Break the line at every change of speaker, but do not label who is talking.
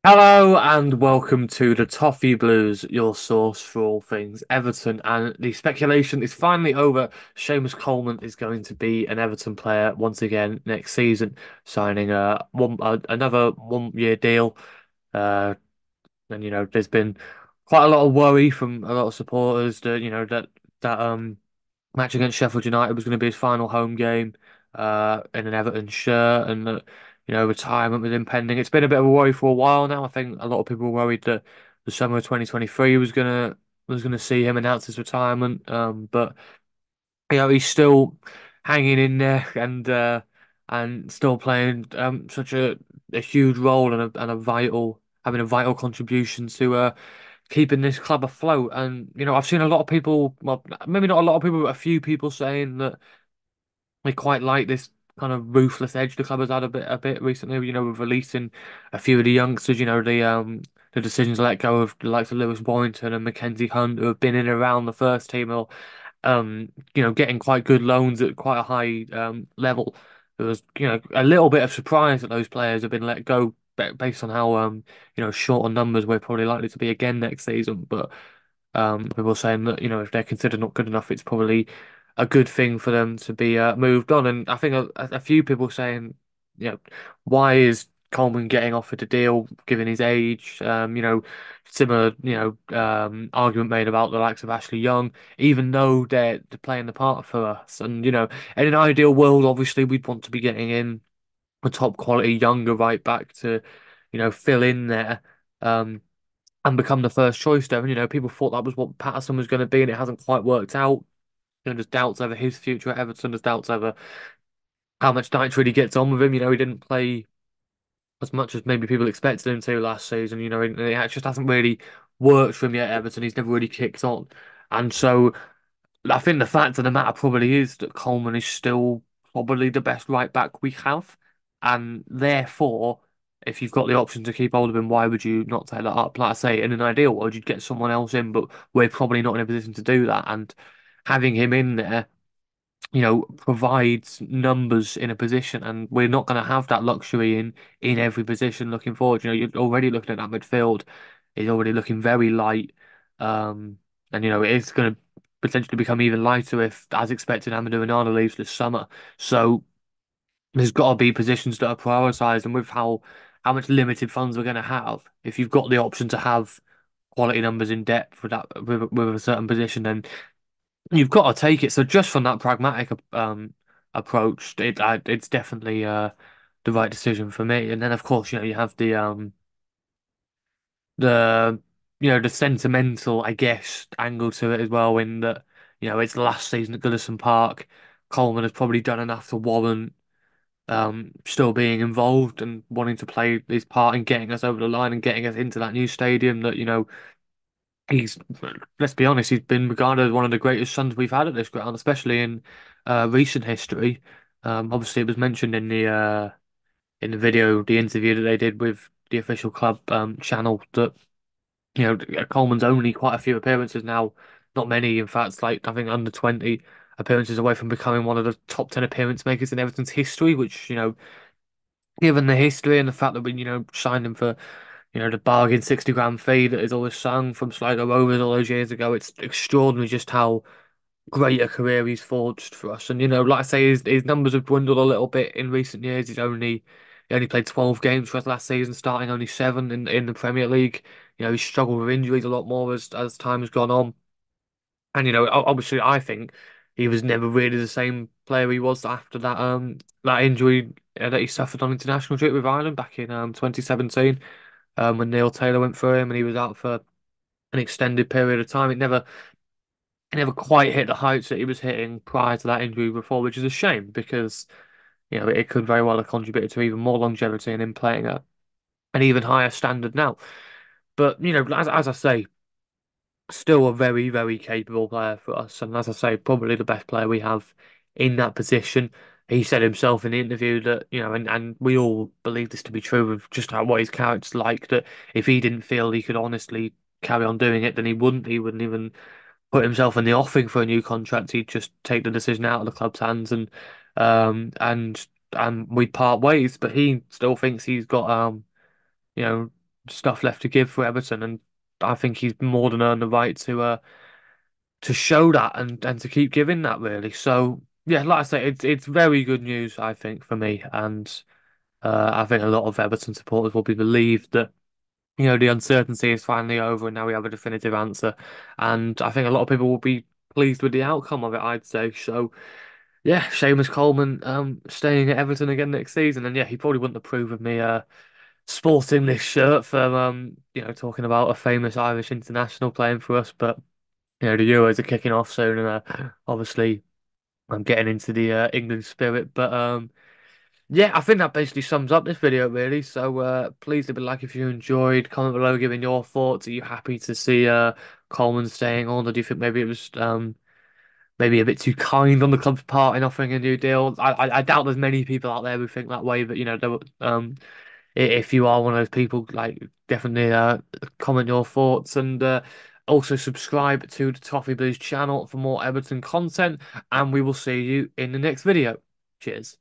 Hello and welcome to the Toffee Blues, your source for all things Everton. And the speculation is finally over. Seamus Coleman is going to be an Everton player once again next season, signing another 1 year deal. Uh, and there's been quite a lot of worry from a lot of supporters that that match against Sheffield United was going to be his final home game in an Everton shirt, and that retirement was impending. It's been a bit of a worry for a while now. I think a lot of people were worried that the summer of 2023 was gonna see him announce his retirement. But he's still hanging in there and still playing such a huge role and a vital having a vital contribution to keeping this club afloat. And I've seen a lot of people, well, maybe not a lot of people, but a few people saying that they quite like this kind of ruthless edge the club has had a bit recently. With releasing a few of the youngsters. The decisions to let go of the likes of Lewis Warrington and Mackenzie Hunt, who have been in and around the first team, or getting quite good loans at quite a high level. There was a little bit of surprise that those players have been let go based on how short on numbers we're probably likely to be again next season. But people are saying that if they're considered not good enough, it's probably a good thing for them to be moved on. And I think a few people saying, why is Coleman getting offered a deal given his age? Similar argument made about the likes of Ashley Young, even though they're playing the part for us. And in an ideal world, obviously we'd want to be getting in a top quality younger right back to fill in there. Um, and become the first choice there. And people thought that was what Patterson was going to be, and it hasn't quite worked out. There's doubts over his future at Everton. There's doubts over how much Dyche really gets on with him. He didn't play as much as maybe people expected him to last season. And it just hasn't really worked for him yet at Everton. He's never really kicked on. And so I think the fact of the matter probably is that Coleman is still probably the best right back we have, and therefore, if you've got the option to keep hold of him, why would you not take that up? Like I say, in an ideal world, you'd get someone else in, but we're probably not in a position to do that. And having him in there, provides numbers in a position, and we're not going to have that luxury in every position looking forward. You're already looking at that midfield; it's already looking very light, um, and it's going to potentially become even lighter if, as expected, Amadou Onana leaves this summer. So there's got to be positions that are prioritised, and with how much limited funds we're going to have, if you've got the option to have quality numbers in depth with a certain position, then you've got to take it. So just from that pragmatic approach, it's definitely the right decision for me. And then of course, you have the the sentimental, I guess, angle to it as well, in that it's the last season at Goodison Park. Coleman has probably done enough to warrant still being involved and wanting to play his part in getting us over the line and getting us into that new stadium that he's, let's be honest, he's been regarded as one of the greatest sons we've had at this ground, especially in recent history. Obviously, it was mentioned in the video, the interview that they did with the official club channel, that Coleman's only quite a few appearances now, not many, in fact, like I think under 20 appearances away from becoming one of the top 10 appearance makers in Everton's history, which given the history and the fact that we signed him for the bargain 60 grand fee that is always sung from Sligo Rovers all those years ago. It's extraordinary just how great a career he's forged for us. And like I say, his numbers have dwindled a little bit in recent years. He only played 12 games for us last season, starting only seven in the Premier League. He struggled with injuries a lot more as time has gone on. And obviously, I think he was never really the same player he was after that injury that he suffered on international duty with Ireland back in 2017, when Neil Taylor went for him and he was out for an extended period of time. It never quite hit the heights that he was hitting prior to that injury before, which is a shame because it could very well have contributed to even more longevity and him playing at an even higher standard now. But as I say, still a very, very capable player for us. And as I say, probably the best player we have in that position. He said himself in the interview that, and we all believe this to be true of just how what his character's like, that if he didn't feel he could honestly carry on doing it, then he wouldn't. He wouldn't even put himself in the offing for a new contract. He'd just take the decision out of the club's hands um and and we'd part ways. But he still thinks he's got you know stuff left to give for Everton, and I think he's more than earned the right to show that and to keep giving that really. So yeah, like I say, it's very good news I think for me, and I think a lot of Everton supporters will be relieved that the uncertainty is finally over and now we have a definitive answer, and I think a lot of people will be pleased with the outcome of it. I'd say so. Yeah, Seamus Coleman staying at Everton again next season, and yeah, he probably wouldn't approve of me sporting this shirt for talking about a famous Irish international playing for us, but the Euros are kicking off soon, and obviously I'm getting into the England spirit. But yeah, I think that basically sums up this video, really. So please leave a like if you enjoyed. Comment below, giving your thoughts. Are you happy to see Coleman staying on, or do you think maybe it was maybe a bit too kind on the club's part in offering a new deal? I doubt there's many people out there who think that way, but if you are one of those people, like definitely comment your thoughts, and also subscribe to the Toffee Blues channel for more Everton content, and we will see you in the next video. Cheers.